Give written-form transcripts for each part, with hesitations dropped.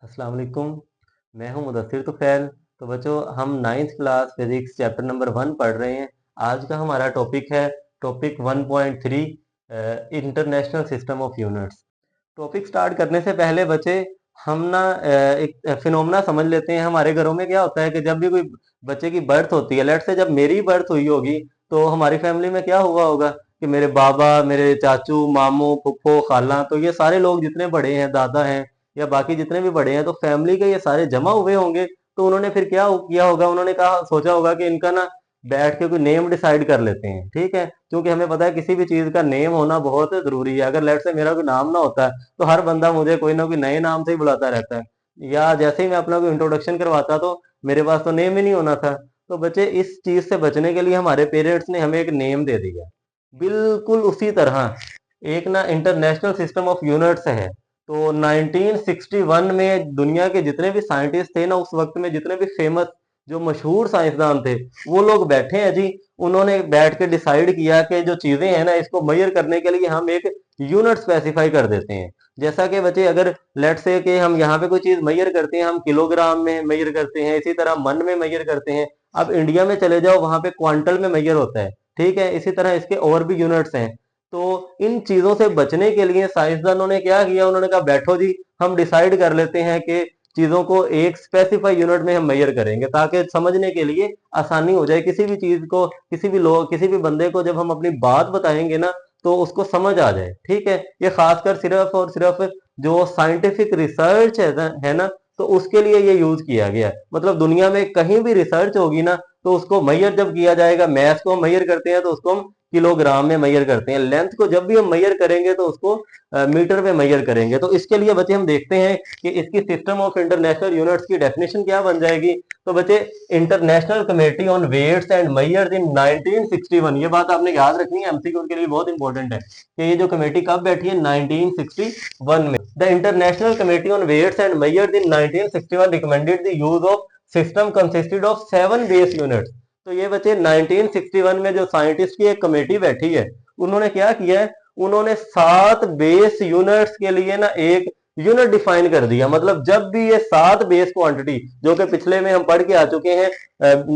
अस्सलाम वालेकुम। मैं हूं मुदस्सिर तुफैल। तो बच्चों, हम ninth class physics chapter number 1 पढ़ रहे हैं। आज का हमारा टॉपिक है topic 1.3 international system of units. Topic start करने से पहले बच्चे हम ना एक फिनोमेना समझ लेते हैं। हमारे घरों में क्या होता है कि जब भी कोई बच्चे की बर्थ होती है, लेट से जब मेरी बर्थ हुई होगी, तो हमारी फैमिली में क्या हुआ होगा कि मेरे बाबा, मेरे चाचू, मामू, फुफ्फो, खाला, तो ये सारे लोग जितने बड़े हैं, दादा हैं या बाकी जितने भी बड़े हैं, तो फैमिली के ये सारे जमा हुए होंगे। तो उन्होंने फिर क्या किया होगा, उन्होंने कहा, सोचा होगा कि इनका ना बैठ के कोई नेम डिसाइड कर लेते हैं। ठीक है, क्योंकि हमें पता है किसी भी चीज का नेम होना बहुत जरूरी है। अगर लेट से मेरा कोई नाम ना होता तो हर बंदा मुझे कोई ना कोई नए नाम से ही बुलाता रहता है, या जैसे ही मैं अपना कोई इंट्रोडक्शन करवाता तो मेरे पास तो नेम ही नहीं होना था। तो बच्चे, इस चीज से बचने के लिए हमारे पेरेंट्स ने हमें एक नेम दे दिया। बिल्कुल उसी तरह एक ना इंटरनेशनल सिस्टम ऑफ यूनिट्स है। तो 1961 में दुनिया के जितने भी साइंटिस्ट थे ना, उस वक्त में जितने भी फेमस जो मशहूर साइंसदान थे, वो लोग बैठे हैं जी। उन्होंने बैठ के डिसाइड किया कि जो चीजें हैं ना, इसको मेजर करने के लिए हम एक यूनिट स्पेसिफाई कर देते हैं। जैसा कि बच्चे, अगर लेट से कि हम यहाँ पे कोई चीज मेजर करते हैं, हम किलोग्राम में मेजर करते हैं, इसी तरह मन में मेजर करते हैं। अब इंडिया में चले जाओ, वहां पे क्वांटल में मेजर होता है। ठीक है, इसी तरह इसके और भी यूनिट्स हैं। तो इन चीजों से बचने के लिए साइंसदानों ने क्या किया, उन्होंने कहा बैठो जी, हम डिसाइड कर लेते हैं कि चीजों को एक स्पेसिफाई यूनिट में हम मेजर करेंगे, ताकि समझने के लिए आसानी हो जाए। किसी भी चीज को, किसी भी लोग, किसी भी बंदे को जब हम अपनी बात बताएंगे ना, तो उसको समझ आ जाए। ठीक है, ये खासकर सिर्फ और सिर्फ जो साइंटिफिक रिसर्च है ना, तो उसके लिए ये यूज किया गया है। मतलब दुनिया में कहीं भी रिसर्च होगी ना, तो उसको मैयर जब किया जाएगा, मैथ को हम मैयर करते हैं तो उसको हम किलोग्राम में मैयर करते हैं। लेंथ को जब भी हम मैयर करेंगे तो उसको मीटर में मैयर करेंगे। तो इसके लिए बच्चे हम देखते हैं कि इसकी सिस्टम ऑफ इंटरनेशनल यूनिट्स की डेफिनेशन क्या बन जाएगी। तो बच्चे, international committee on weights and measures in 1961, ये बात आपने याद रखनी है, एमसीक्यू के लिए बहुत इंपॉर्टेंट है कि ये जो कमेटी कब बैठी है, 1961 में। The international committee on weights and measures in 1961 recommended the use of system consisted of 7 base units. तो ये बच्चे, 1961 में जो साइंटिस्ट की एक कमेटी बैठी है, उन्होंने क्या किया है, उन्होंने 7 बेस यूनिट्स के लिए ना एक यूनिट डिफाइन कर दिया। मतलब जब भी ये 7 बेस क्वांटिटी, जो कि पिछले में हम पढ़ के आ चुके हैं,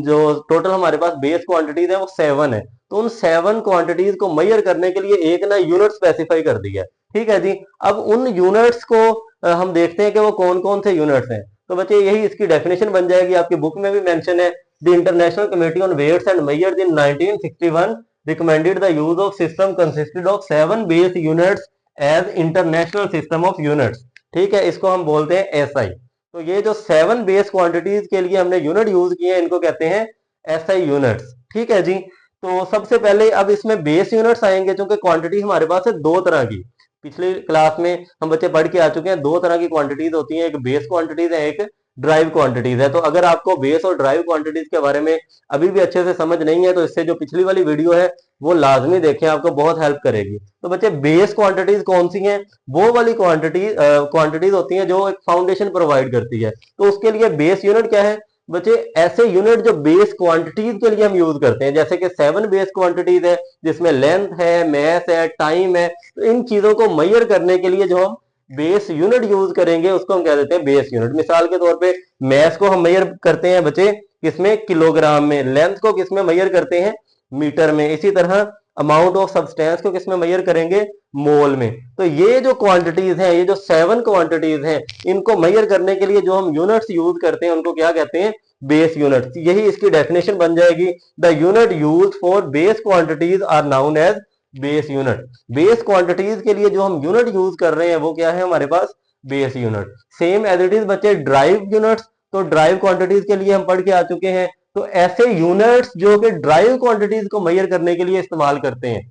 जो टोटल हमारे पास बेस क्वांटिटीज है वो 7 है, तो उन 7 क्वांटिटीज को मेजर करने के लिए एक ना यूनिट स्पेसिफाई कर दिया। ठीक है जी। अब उन यूनिट्स को हम देखते हैं कि वो कौन कौन से यूनिट्स हैं। तो बच्चे, यही इसकी डेफिनेशन बन जाएगी, आपकी बुक में भी मेंशन है। The international committee on weights and measures in 1961 recommended the use of system consisted of 7 base units as international system of units। ठीक है, इसको हम बोलते हैं एसआई। तो ये जो 7 बेस क्वांटिटीज के लिए हमने यूनिट यूज किए हैं, इनको कहते हैं एसआई यूनिट्स। ठीक है जी। तो सबसे पहले अब इसमें बेस यूनिट्स आएंगे, क्योंकि क्वांटिटी हमारे पास है दो तरह की। पिछली क्लास में हम बच्चे पढ़ के आ चुके हैं, दो तरह की क्वांटिटीज होती हैं, एक बेस क्वांटिटीज है, एक ड्राइव क्वांटिटीज है। तो अगर आपको बेस और ड्राइव क्वांटिटीज के बारे में अभी भी अच्छे से समझ नहीं है, तो इससे जो पिछली वाली वीडियो है वो लाजमी देखें, आपको बहुत हेल्प करेगी। तो बच्चे, बेस क्वांटिटीज कौन सी हैं? वो वाली क्वांटिटीज होती हैं जो एक फाउंडेशन प्रोवाइड करती है। तो उसके लिए बेस यूनिट क्या है बच्चे? ऐसे यूनिट जो बेस क्वांटिटीज के लिए हम यूज करते हैं, जैसे कि 7 बेस क्वांटिटीज है, जिसमें लेंथ है, मैथ है, टाइम है। तो इन चीजों को मेजर करने के लिए जो हम बेस यूनिट यूज करेंगे, उसको हम कह देते हैं बेस यूनिट। मिसाल के तौर पे मैथ को हम मेजर करते हैं बच्चे किसमें? किलोग्राम में। लेंथ को किसमें मेजर करते हैं? मीटर में। इसी तरह अमाउंट ऑफ सब्सटेंस को किसमें मेजर करेंगे? मोल में। तो ये जो क्वांटिटीज हैं, ये जो 7 क्वांटिटीज हैं, इनको मेजर करने के लिए जो हम यूनिट्स यूज करते हैं, उनको क्या कहते हैं? Base units. यही इसकी डेफिनेशन बन जाएगी। The unit use for base quantities are known as base unit. Base quantities के लिए जो हम यूनिट यूज कर रहे हैं, वो क्या है हमारे पास? Base unit. Same as it is बच्चे ड्राइव यूनिट्स। तो ड्राइव क्वांटिटीज के लिए हम पढ़ के आ चुके हैं। तो ऐसे यूनिट्स जो कि ड्राइव क्वांटिटीज को मेजर करने के लिए इस्तेमाल करते हैं,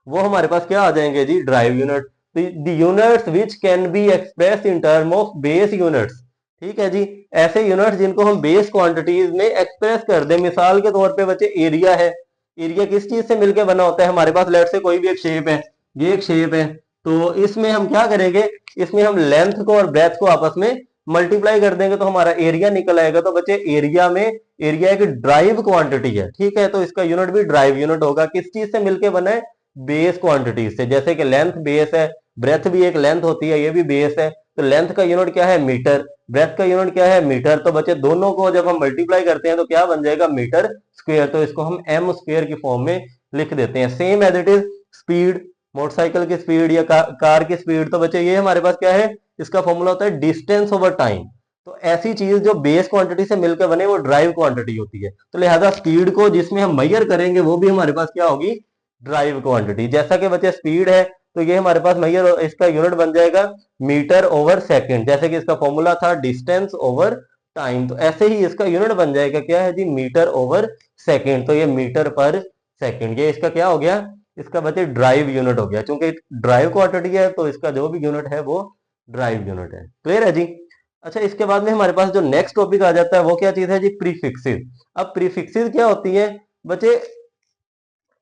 वो हमारे पास क्या आ जाएंगे जी? Derived unit. The units which can be express in term of base units. ठीक है जी। ऐसे यूनिट्स जिनको हम बेस क्वांटिटीज में एक्सप्रेस कर दें। मिसाल के तौर पे बच्चे, एरिया है। एरिया किस चीज से मिलकर बना होता है हमारे पास? लेट से कोई भी एक शेप है, ये एक शेप है, तो इसमें हम क्या करेंगे? इसमें हम लेंथ को और ब्रेथ को आपस में मल्टीप्लाई कर देंगे, तो हमारा एरिया निकल आएगा। तो बच्चे, एरिया में, एरिया एक ड्राइव क्वांटिटी है। ठीक है, तो इसका यूनिट भी ड्राइव यूनिट होगा। किस चीज से मिलकर बना है? बेस क्वांटिटीज से। जैसे कि लेंथ बेस है, ब्रेथ भी एक लेंथ होती है, ये भी बेस है। तो लेंथ का यूनिट क्या है मीटर, ब्रेथ का यूनिट क्या है मीटर। तो बच्चे दोनों को जब हम मल्टीप्लाई करते हैं तो क्या बन जाएगा मीटर स्क्वायर, तो इसको हम एम स्क्वायर की फॉर्म में लिख देते हैं। Same as it is speed, motorcycle की स्पीड या कार की स्पीड, तो बच्चे ये हमारे पास क्या है, इसका फॉर्मूला होता है डिस्टेंस ओवर टाइम। तो ऐसी चीज जो बेस क्वांटिटी से मिलकर बने वो ड्राइव क्वांटिटी होती है, तो लिहाजा स्पीड को जिसमें हम मेजर करेंगे वो भी हमारे पास क्या होगी, ड्राइव क्वांटिटी। जैसा कि बच्चे स्पीड है तो ये हमारे पास मेजर, इसका यूनिट बन जाएगा मीटर ओवर सेकंड, जैसे कि इसका फॉर्मूला था डिस्टेंस ओवर टाइम, तो ऐसे ही इसका यूनिट बन जाएगा क्या है जी, मीटर ओवर सेकंड। तो ये मीटर पर सेकंड, ये इसका क्या हो गया, इसका बच्चे ड्राइव यूनिट हो गया। चूंकि ड्राइव क्वांटिटी है तो इसका जो भी यूनिट है वो ड्राइव यूनिट है। क्लियर है जी। अच्छा, इसके बाद में हमारे पास जो नेक्स्ट टॉपिक आ जाता है वो क्या चीज है जी, प्रीफिक्सेस। अब प्रीफिक्सेस क्या होती है बच्चे,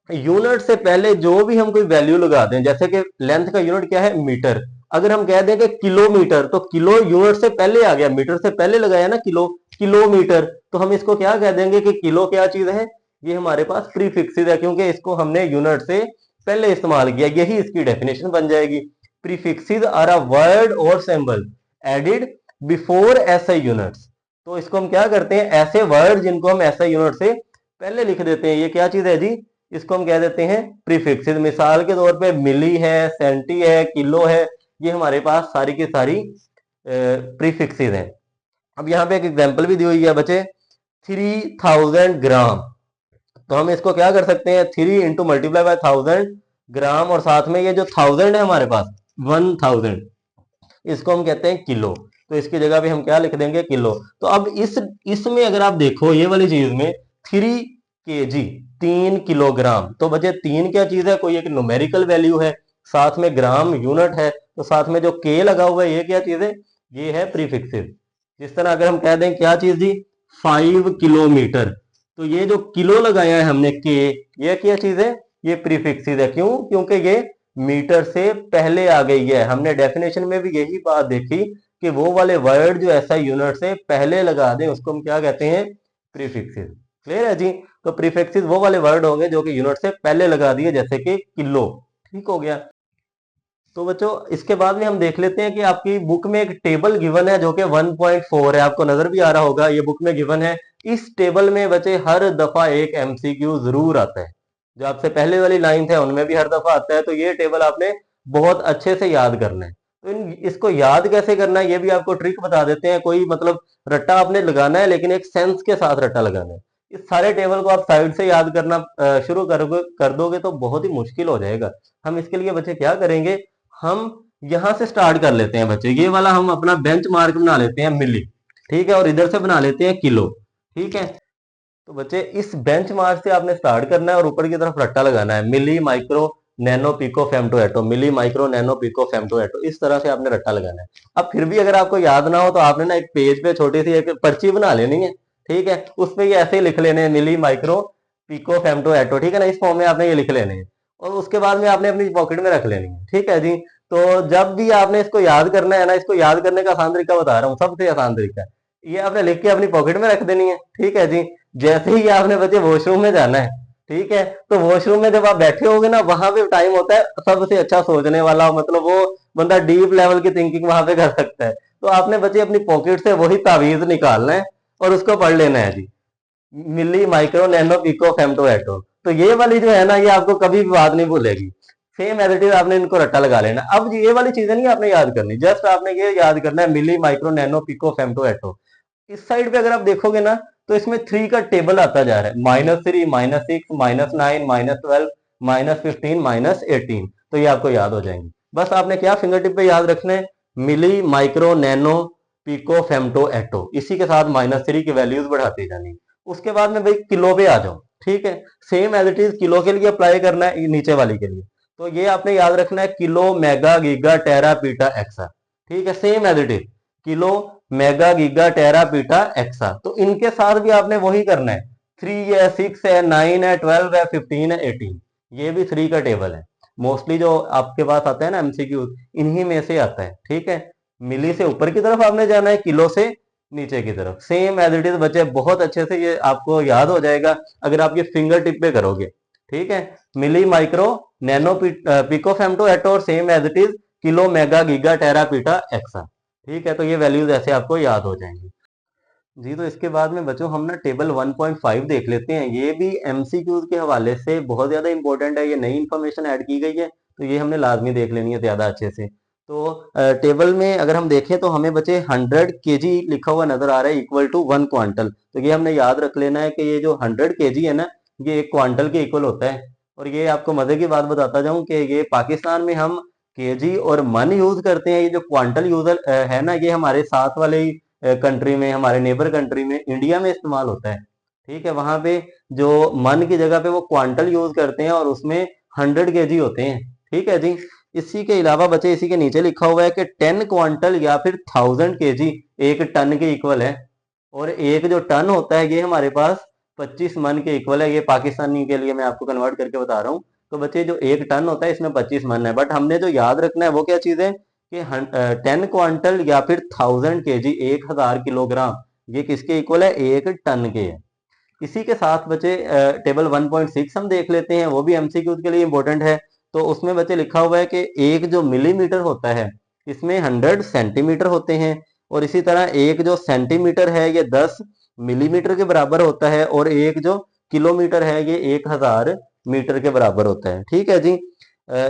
यूनिट से पहले जो भी हम कोई वैल्यू लगा दें, जैसे कि लेंथ का यूनिट क्या है मीटर, अगर हम कह दें कि किलोमीटर, तो किलो यूनिट से पहले आ गया, मीटर से पहले लगाया ना किलो, किलोमीटर, तो हम इसको क्या कह देंगे कि किलो क्या चीज है, ये हमारे पास प्रीफिक्सेस है, क्योंकि इसको हमने यूनिट से पहले इस्तेमाल किया, यही इसकी डेफिनेशन बन जाएगी। प्रीफिक्सेस आर अ वर्ड और symbol added before SI units. तो इसको हम क्या करते हैं, ऐसे वर्ड जिनको हम एसआई यूनिट से पहले लिख देते हैं, ये क्या चीज है जी, इसको हम कह देते हैं प्रीफिक्सेस। मिसाल के तौर पे मिली है, सेंटी है, किलो है, ये हमारे पास सारी की सारी प्रीफिक्सेस हैं। अब यहाँ पे एक एग्जांपल भी दी हुई है बच्चे, 3000 ग्राम, तो हम इसको क्या कर सकते हैं, 3 इंटू मल्टीप्लाई बाय 1000 ग्राम, और साथ में ये जो 1000 है हमारे पास 1000, इसको हम कहते हैं किलो, तो इसकी जगह भी हम क्या लिख देंगे, किलो। तो अब इसमें अगर आप देखो ये वाली चीज में 3 kg, 3 किलोग्राम, तो बच्चे 3 क्या चीज है, कोई एक न्यूमेरिकल वैल्यू है, साथ में ग्राम यूनिट है, तो साथ में जो के लगा हुआ है ये क्या चीज है, ये है प्रीफिक्सेस। जिस तरह अगर हम कह दें क्या चीज जी, 5 किलोमीटर, तो ये जो किलो लगाया है हमने के, ये क्या चीज है, ये प्रीफिक्सेस है। क्यों, क्योंकि ये मीटर से पहले आ गई है। हमने डेफिनेशन में भी यही बात देखी कि वो वाले वर्ड जो ऐसा यूनिट से पहले लगा दें उसको हम क्या कहते हैं, प्रीफिक्सेस। क्लियर है जी। तो प्रीफिक्सेस वो वाले वर्ड होंगे जो कि यूनिट से पहले लगा दिए, जैसे कि किलो। ठीक हो गया। तो बच्चों इसके बाद में हम देख लेते हैं कि आपकी बुक में एक टेबल गिवन है जो कि 1.4 है, आपको नजर भी आ रहा होगा, ये बुक में गिवन है। इस टेबल में बच्चे हर दफा एक एमसीक्यू जरूर आता है, जो आपसे पहले वाली लाइन है उनमें भी हर दफा आता है। तो ये टेबल आपने बहुत अच्छे से याद करना है। तो इसको याद कैसे करना है ये भी आपको ट्रिक बता देते हैं। कोई मतलब रट्टा आपने लगाना है, लेकिन एक सेंस के साथ रट्टा लगाना है। इस सारे टेबल को आप साइड से याद करना शुरू कर दोगे तो बहुत ही मुश्किल हो जाएगा। हम इसके लिए बच्चे क्या करेंगे, हम यहां से स्टार्ट कर लेते हैं बच्चे, ये वाला हम अपना बेंच मार्क बना लेते हैं मिली, ठीक है, और इधर से बना लेते हैं किलो। ठीक है, तो बच्चे इस बेंच मार्क से आपने स्टार्ट करना है और ऊपर की तरफ रट्टा लगाना है, milli micro nano pico femto atto, milli micro nano pico femto atto, इस तरह से आपने रट्टा लगाना है। अब फिर भी अगर आपको याद ना हो तो आपने ना एक पेज पे छोटी सी एक पर्ची बना लेनी है, ठीक है, उस पर ये ऐसे ही लिख लेने हैं, मिली माइक्रो पिको फेमटो एटो, ठीक है ना, इस फॉर्म में आपने ये लिख लेने हैं, और उसके बाद में आपने अपनी पॉकेट में रख लेनी है। ठीक है जी। तो जब भी आपने इसको याद करना है ना, इसको याद करने का आसान तरीका बता रहा हूँ, सबसे आसान तरीका, ये आपने लिख के अपनी पॉकेट में रख देनी है। ठीक है जी। जैसे ही आपने बच्चे वॉशरूम में जाना है, ठीक है, तो वॉशरूम में जब आप बैठे होगे ना, वहां पे टाइम होता है सबसे अच्छा सोचने वाला, मतलब वो बंदा डीप लेवल की थिंकिंग वहां पे कर सकता है। तो आपने बच्चे अपनी पॉकेट से वही तावीज निकालना है और उसको पढ़ लेना है जी, milli micro nano pico femto atto. तो ये वाली जो है ना, ये आपको कभी भी बात नहीं भूलेगी। सेम एज इट इज आपने इनको रट्टा लगा लेना। अब ये वाली चीजें नहीं आपने याद करनी, जस्ट आपने ये याद करना है, milli micro nano pico femto atto. इस साइड पे अगर आप देखोगे ना तो इसमें 3 का टेबल आता जा रहा है, -3, -6, -9, -12, -15, -18, तो ये आपको याद हो जाएंगे। बस आपने क्या फिंगर टिप पे याद रखना है, milli micro nano pico femto atto, इसी के साथ -3 की वैल्यूज बढ़ाती जानी। उसके बाद में भाई किलो पे आ जाओ, ठीक है, same as it is kilo के लिए अप्लाई करना है नीचे वाली के लिए। तो ये आपने याद रखना है, kilo mega giga tera peta exa, ठीक है, same as it is kilo mega giga tera peta exa. तो इनके साथ भी आपने वही करना है, 3 है, 6 है, 9 है, 12 है, 15 है, 18, ये भी 3 का टेबल है। मोस्टली जो आपके पास आता है ना एमसीक्यू, इन्हीं में से आता है। ठीक है, मिली से ऊपर की तरफ आपने जाना है, किलो से नीचे की तरफ, सेम एज इट इज बच्चे, बहुत अच्छे से ये आपको याद हो जाएगा अगर आप ये फिंगर टिप पे करोगे। ठीक है, milli micro nano pico femto atto और same as it is kilo mega giga tera peta exa. ठीक है, तो ये वैल्यूज ऐसे आपको याद हो जाएंगी। जी, तो इसके बाद में बच्चों हम ना टेबल 1.5 देख लेते हैं। ये भी एमसीक्यूज के हवाले से बहुत ज़्यादा इंपॉर्टेंट है। ये नई इन्फॉर्मेशन ऐड की गई है, तो ये हमने लाजमी देख लेनी है ज़्यादा अच्छे से। तो टेबल में अगर हम देखें तो हमें बच्चे 100 केजी लिखा हुआ नजर आ रहा है इक्वल टू 1 क्वांटल। तो ये हमने याद रख लेना है कि ये जो 100 केजी है ना, ये 1 क्वांटल के इक्वल होता है। और ये आपको मजे की बात बताता जाऊं कि ये पाकिस्तान में हम केजी और मन यूज करते हैं। ये जो क्वांटल यूजर है ना, ये हमारे साथ वाले ही कंट्री में, हमारे नेबर कंट्री में, इंडिया में इस्तेमाल होता है। ठीक है, वहां पे जो मन की जगह पे वो क्वांटल यूज करते हैं और उसमें 100 केजी होते हैं। ठीक है जी। इसी के अलावा बच्चे इसी के नीचे लिखा हुआ है कि 10 क्वांटल या फिर 1000 केजी 1 टन के इक्वल है। और एक जो टन होता है ये हमारे पास 25 मन के इक्वल है। ये पाकिस्तानी के लिए मैं आपको कन्वर्ट करके बता रहा हूँ। तो बच्चे जो एक टन होता है इसमें 25 मन है, बट हमने जो याद रखना है वो क्या चीज है कि 10 क्वांटल या फिर 1000 केजी 1000 किलोग्राम, ये किसके इक्वल है, एक टन के है। इसी के साथ बच्चे टेबल 1.6 हम देख लेते हैं, वो भी एमसीक्यू के लिए इंपॉर्टेंट है। तो उसमें बच्चे लिखा हुआ है कि एक जो मिलीमीटर होता है इसमें 100 सेंटीमीटर होते हैं। और इसी तरह एक जो सेंटीमीटर है ये 10 मिलीमीटर के बराबर होता है। और एक जो किलोमीटर है ये 1000 मीटर के बराबर होता है। ठीक है जी।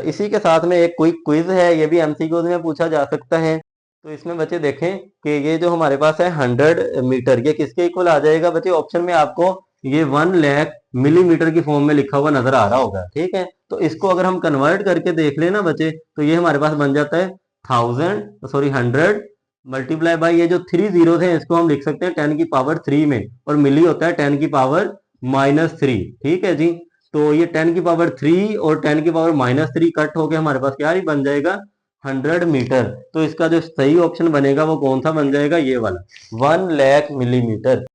इसी के साथ में एक क्विक क्विज है, ये भी एमसीक्यू में पूछा जा सकता है। तो इसमें बच्चे देखें कि ये जो हमारे पास है 100 मीटर, ये किसके इक्वल आ जाएगा बच्चे। ऑप्शन में आपको ये 1 लाख मिलीमीटर की फॉर्म में लिखा हुआ नजर आ रहा होगा। ठीक है, तो इसको अगर हम कन्वर्ट करके देख लेना बच्चे, तो ये हमारे पास बन जाता है 100 मल्टीप्लाई बाई ये जो 3 जीरो है इसको हम लिख सकते हैं 10 की पावर 3 में, और मिली होता है 10 की पावर -3। ठीक है जी। तो ये 10 की पावर 3 और 10 की पावर -3 कट होके हमारे पास क्या ही बन जाएगा, 100 मीटर। तो इसका जो सही ऑप्शन बनेगा वो कौन सा बन जाएगा, ये वाला 1 लाख मिलीमीटर।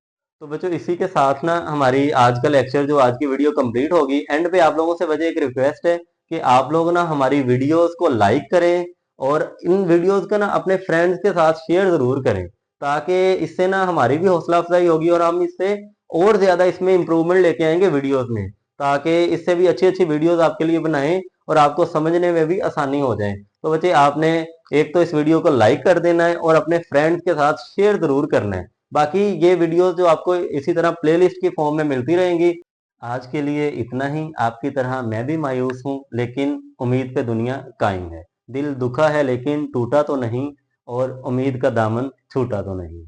तो बच्चों इसी के साथ ना हमारी आज का लेक्चर, जो आज की वीडियो कंप्लीट होगी। एंड पे आप लोगों से बच्चे एक रिक्वेस्ट है कि आप लोग ना हमारी वीडियोस को लाइक करें और इन वीडियोस का ना अपने फ्रेंड्स के साथ शेयर जरूर करें, ताकि इससे ना हमारी भी हौसला अफजाई होगी और हम इससे और ज्यादा इसमें इंप्रूवमेंट लेके आएंगे वीडियोस में, ताकि इससे भी अच्छी अच्छी वीडियोस आपके लिए बनाएं और आपको समझने में भी आसानी हो जाए। तो बच्चे आपने एक तो इस वीडियो को लाइक कर देना है और अपने फ्रेंड्स के साथ शेयर जरूर करना है। बाकी ये वीडियोस जो आपको इसी तरह प्लेलिस्ट की फॉर्म में मिलती रहेंगी। आज के लिए इतना ही। आपकी तरह मैं भी मायूस हूँ, लेकिन उम्मीद पे दुनिया कायम है। दिल दुखा है लेकिन टूटा तो नहीं, और उम्मीद का दामन छूटा तो नहीं।